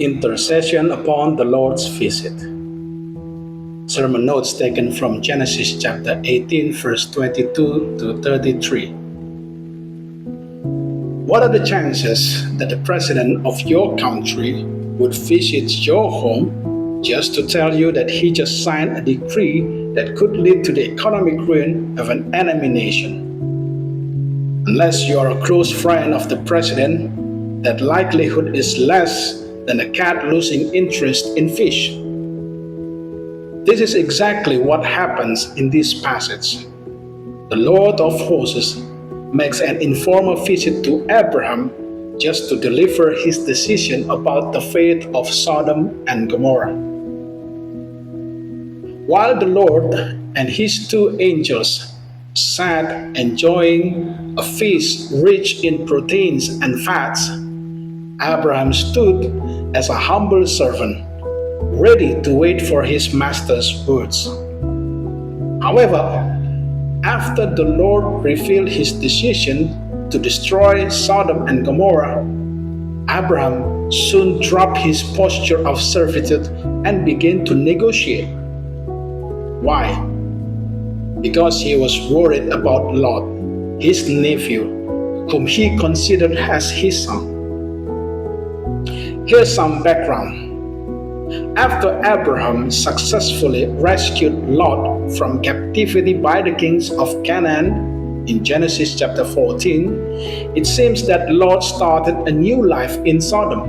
Intercession upon the Lord's visit. Sermon notes taken from Genesis chapter 18, verse 22 to 33. What are the chances that the president of your country would visit your home just to tell you that he just signed a decree that could lead to the economic ruin of an enemy nation? Unless you are a close friend of the president, that likelihood is less than a cat losing interest in fish. This is exactly what happens in this passage. The Lord of hosts makes an informal visit to Abraham just to deliver his decision about the fate of Sodom and Gomorrah. While the Lord and his two angels sat enjoying a feast rich in proteins and fats, Abraham stood as a humble servant, ready to wait for his master's words. However, after the Lord revealed his decision to destroy Sodom and Gomorrah, Abraham soon dropped his posture of servitude and began to negotiate. Why? Because he was worried about Lot, his nephew, whom he considered as his son. Here's some background. After Abraham successfully rescued Lot from captivity by the kings of Canaan in Genesis chapter 14, it seems that Lot started a new life in Sodom.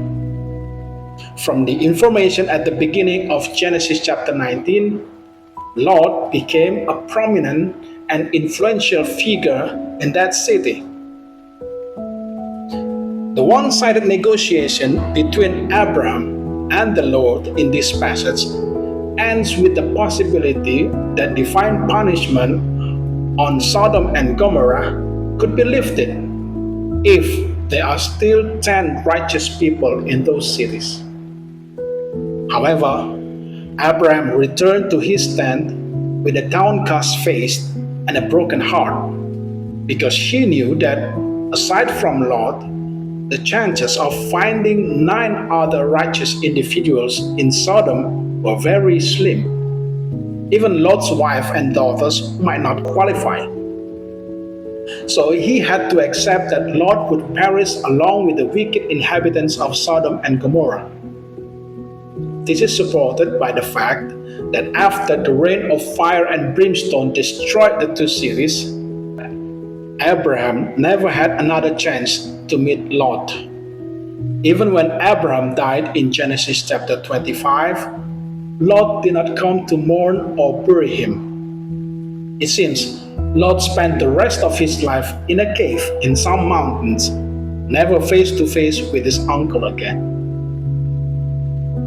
From the information at the beginning of Genesis chapter 19, Lot became a prominent and influential figure in that city. The one-sided negotiation between Abraham and the Lord in this passage ends with the possibility that divine punishment on Sodom and Gomorrah could be lifted if there are still 10 righteous people in those cities. However, Abraham returned to his tent with a downcast face and a broken heart because he knew that aside from Lot, the chances of finding 9 other righteous individuals in Sodom were very slim. Even Lot's wife and daughters might not qualify. So he had to accept that Lot would perish along with the wicked inhabitants of Sodom and Gomorrah. This is supported by the fact that after the rain of fire and brimstone destroyed the two cities, Abraham never had another chance to meet Lot. Even when Abraham died in Genesis chapter 25, Lot did not come to mourn or bury him. It seems Lot spent the rest of his life in a cave in some mountains, never face to face with his uncle again.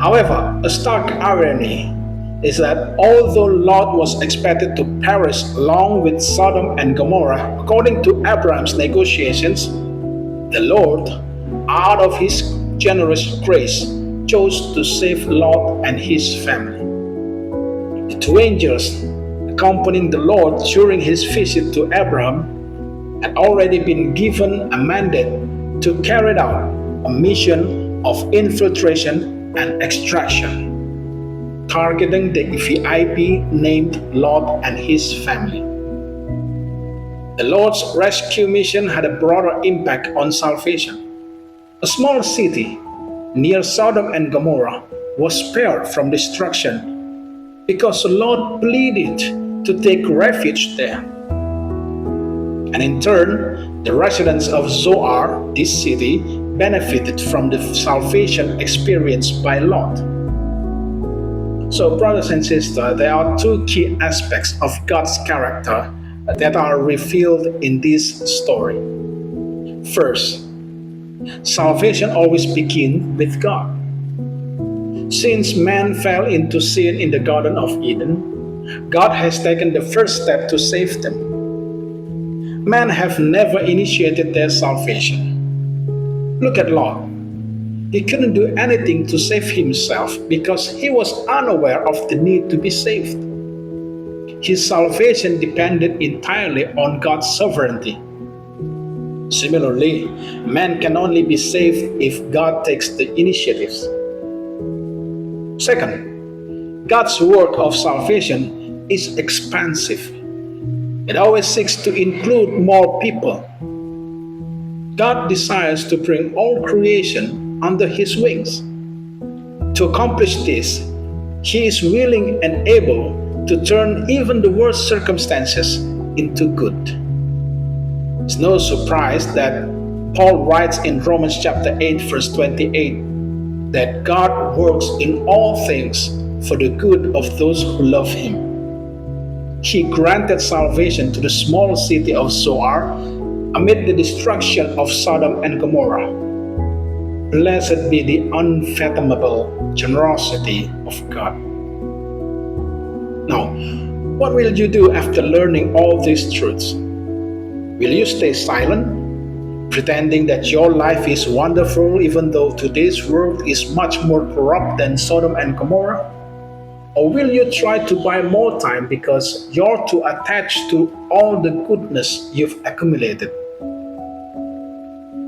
However, a stark irony is that although Lot was expected to perish along with Sodom and Gomorrah, according to Abraham's negotiations, the Lord, out of his generous grace, chose to save Lot and his family. The two angels accompanying the Lord during his visit to Abraham had already been given a mandate to carry out a mission of infiltration and extraction, targeting the VIP named Lot and his family. The Lord's rescue mission had a broader impact on salvation. A small city near Sodom and Gomorrah was spared from destruction because the Lord pleaded to take refuge there. And in turn, the residents of Zoar, this city, benefited from the salvation experienced by Lot. So, brothers and sisters, there are two key aspects of God's character that are revealed in this story. First, salvation always begins with God. Since man fell into sin in the Garden of Eden, God has taken the first step to save them. Men have never initiated their salvation. Look at Lot. He couldn't do anything to save himself because he was unaware of the need to be saved. His salvation depended entirely on God's sovereignty. Similarly, man can only be saved if God takes the initiative. Second, God's work of salvation is expansive. It always seeks to include more people. God desires to bring all creation under His wings. To accomplish this, He is willing and able to turn even the worst circumstances into good. It's no surprise that Paul writes in Romans chapter 8 verse 28 that God works in all things for the good of those who love Him. He granted salvation to the small city of Zoar amid the destruction of Sodom and Gomorrah. Blessed be the unfathomable generosity of God. Now, what will you do after learning all these truths? Will you stay silent, pretending that your life is wonderful even though today's world is much more corrupt than Sodom and Gomorrah? Or will you try to buy more time because you're too attached to all the goodness you've accumulated?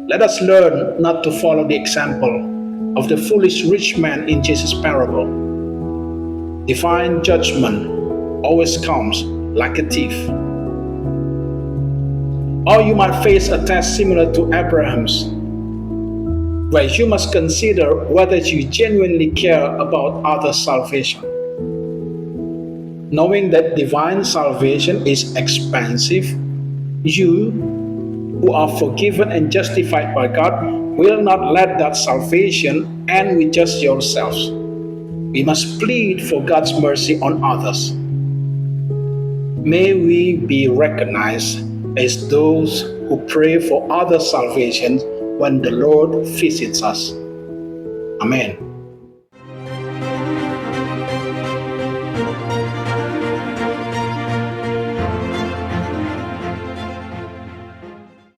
Let us learn not to follow the example of the foolish rich man in Jesus' parable. Divine judgment always comes like a thief. Or you might face a test similar to Abraham's, where you must consider whether you genuinely care about others' salvation. Knowing that divine salvation is expansive, you, who are forgiven and justified by God, will not let that salvation end with just yourselves. We must plead for God's mercy on others. May we be recognized as those who pray for others' salvation when the Lord visits us. Amen.